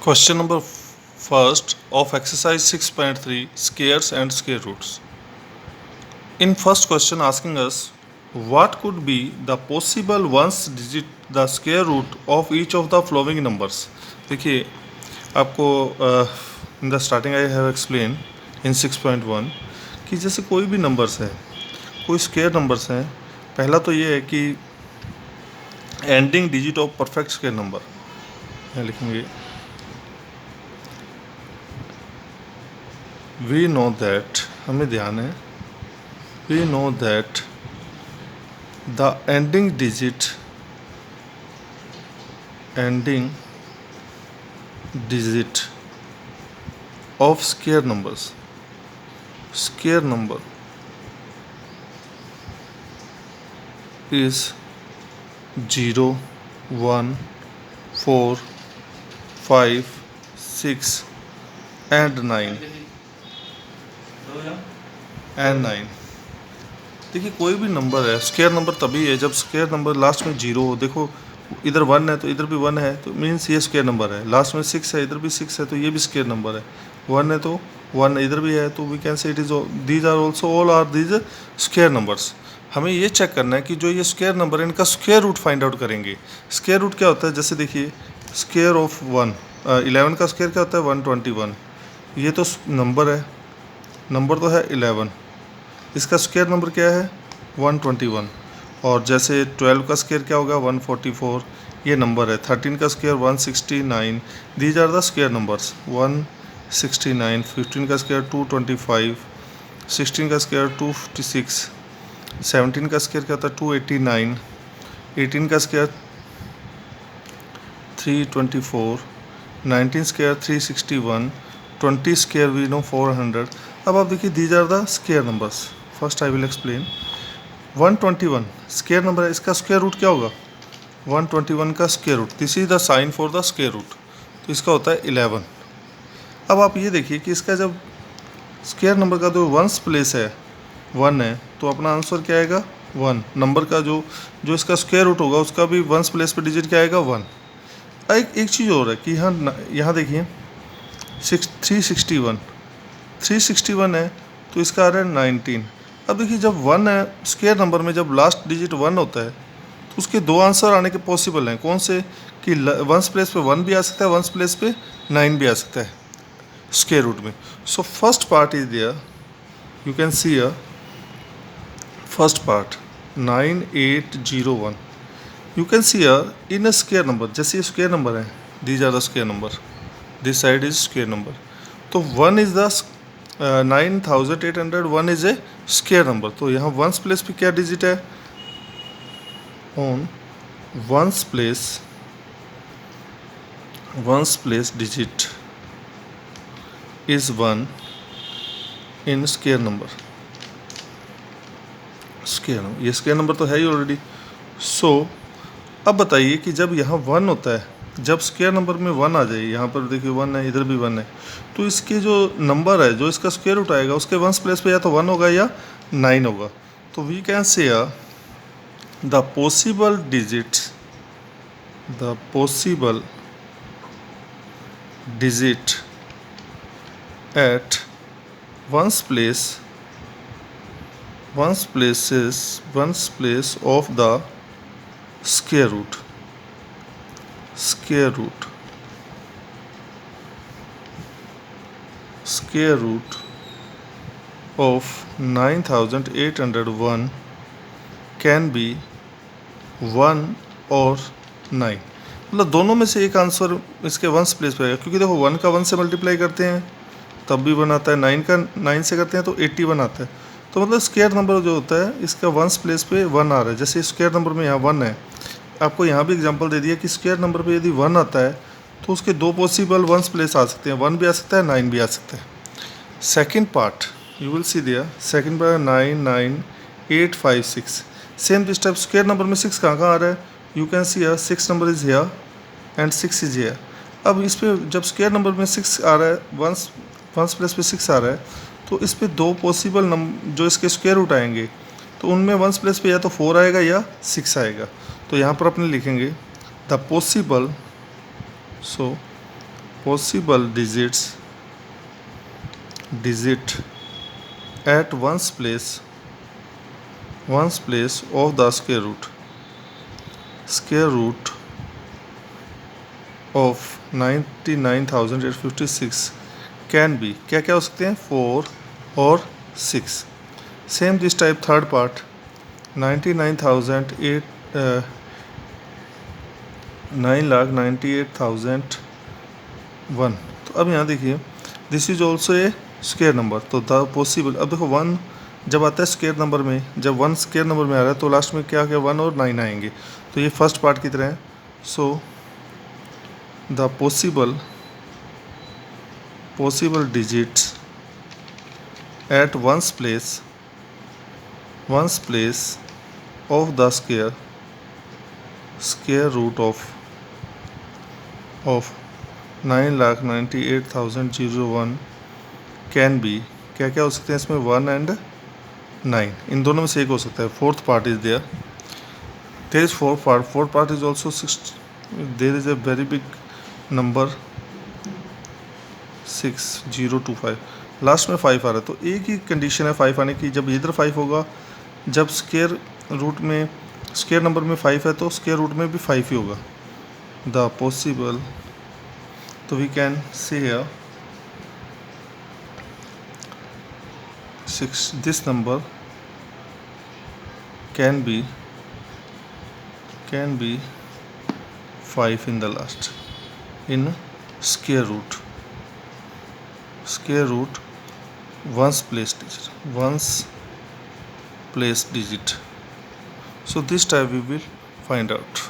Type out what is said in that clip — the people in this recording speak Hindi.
Question number first of exercise 6.3 squares and square roots. In first question asking us what could be the possible ones digit the square root of each of the following numbers. देखिए आपको in the starting I have explain in 6.1 कि जैसे कोई भी नंबर्स है, कोई स्क्वायर नंबर्स हैं, पहला तो ये है कि ending digit of perfect square number यहाँ लिखेंगे. We know that हमें ध्यान है we know that the ending digit of square number is 0, 1, 4, 5, 6 and 9 and 9. देखिए कोई भी नंबर है, स्क्वायर नंबर तभी है जब स्क्वायर नंबर लास्ट में 0 हो. देखो इधर 1 है तो इधर भी 1 है तो मीन्स ये स्क्वायर नंबर है. लास्ट में 6 है, इधर भी 6 है तो ये भी स्क्वायर नंबर है. 1 है तो 1 इधर भी है तो we can say it is these are also all are these square numbers. हमें ये चेक करना है कि जो ये स्क्वायर नंबर है इनका स्क्वायर रूट फाइंड आउट करेंगे. स्क्वायर रूट क्या होता है, जैसे देखिए स्क्वायर ऑफ 11 का स्क्वायर क्या होता है 121. ये तो नंबर है, नंबर तो है 11, इसका स्क्वायर नंबर क्या है 121. और जैसे 12 का स्क्वायर क्या होगा 144, ये नंबर है. 13 का square 169. These are the square numbers 169. 15 का स्क्वायर 225. 16 का स्क्वायर 256. 17 का स्क्वायर क्या होता है 289. 18 का square 324. 19 square 361. 20 square we know 400. अब आप देखिए these are the square numbers. First I will explain. 121 square number है, इसका स्क्वायर रूट क्या होगा 121 का square root. This is the sign for the square root, तो इसका होता है 11. अब आप ये देखिए कि इसका जब स्क्वायर नंबर का जो वंस प्लेस है 1 है तो अपना आंसर क्या आएगा 1. नंबर का जो इसका स्क्वायर रूट होगा उसका भी वंस प्लेस पे डिजिट क्या आएगा 1. एक चीज़ और है कि यहाँ देखिए 361 है तो इसका आ रहा है 19. अब देखिए जब 1 है स्क्वायर नंबर में, जब लास्ट डिजिट 1 होता है तो उसके दो आंसर आने के पॉसिबल हैं. कौन से कि वंस प्लेस पे 1 भी आ सकता है, वंस प्लेस पे 9 भी आ सकता है स्क्वायर रूट में. So first part is there, you can see a first part 9801. You can see a in a square number, जैसे ये स्क्वायर नंबर है these are the square number, this side is square number. तो 1 is the 9801 is a square number. तो यहाँ वंस प्लेस पे क्या डिजिट है on ones place digit is 1 in square number. ये स्क्वायर नंबर तो है ही ऑलरेडी. सो अब बताइए कि जब यहाँ 1 होता है, जब स्क्वायर नंबर में 1 आ जाए, यहाँ पर देखिए 1 है, इधर भी 1 है, तो इसके जो नंबर है जो इसका स्क्वायर रूट आएगा उसके वंस प्लेस पे या तो 1 होगा या 9 होगा. तो we can say the possible digit at ones place of the square root of 9801 can be 1 और 9. मतलब दोनों में से एक आंसर इसके वंस प्लेस पे आएगा, क्योंकि देखो 1 का 1 से मल्टीप्लाई करते हैं तब भी 1 आता है, 9 का 9 से करते हैं तो 81 आता है. तो मतलब स्क्वायर नंबर जो होता है इसका वंस प्लेस पे 1 आ रहा है. जैसे स्क्वायर नंबर में यहाँ 1 है, आपको यहाँ भी एग्जांपल दे दिया कि स्क्वायर नंबर पे यदि 1 आता है तो उसके दो पॉसिबल वंस प्लेस आ सकते हैं, 1 भी आ सकता है 9 भी आ सकता है. Second part you will see दिया, second part 99856. Same this type square number में 6 कहाँ आ रहा है, you can see 6 number is here and 6 is here. अब इस पर जब स्क्वायर नंबर में 6 आ रहा है, वंस प्लेस पे 6 आ रहा है, तो इस पर दो पॉसिबल नंबर जो इसके स्क्वायर रूट आएंगे तो उनमें वंस प्लेस पे या तो 4 आएगा या 6 आएगा. तो यहाँ पर अपने लिखेंगे the possible digit at ones place of the square root of 99,856 can be क्या क्या हो सकते हैं 4 और 6. Same this type third part 9,98,001. तो अब यहाँ देखिए this is also a square number. तो द पॉसिबल, अब देखो 1 जब आता है स्क्वायर नंबर में, जब 1 स्क्वायर नंबर में आ रहा है तो लास्ट में क्या क्या 1 और 9 आएंगे. तो ये फर्स्ट पार्ट की तरह है. So the possible digits at ones place of the square root of 9,98,001 can be क्या क्या हो सकते हैं इसमें 1 and 9. इन दोनों में से एक हो सकता है. Fourth part is there. There is fourth part is also 6. There is a very big number 6025. Last में 5 आ रहा है. तो एक ही कंडीशन है 5 आने की. जब इधर 5 होगा, जब स्क्वायर रूट में स्क्वायर नंबर में 5 है तो स्क्वायर रूट में भी 5 ही होगा. द पॉसिबल, तो we can say here 6 this number can be 5 in the last in square root ones place digit. So this type we will find out.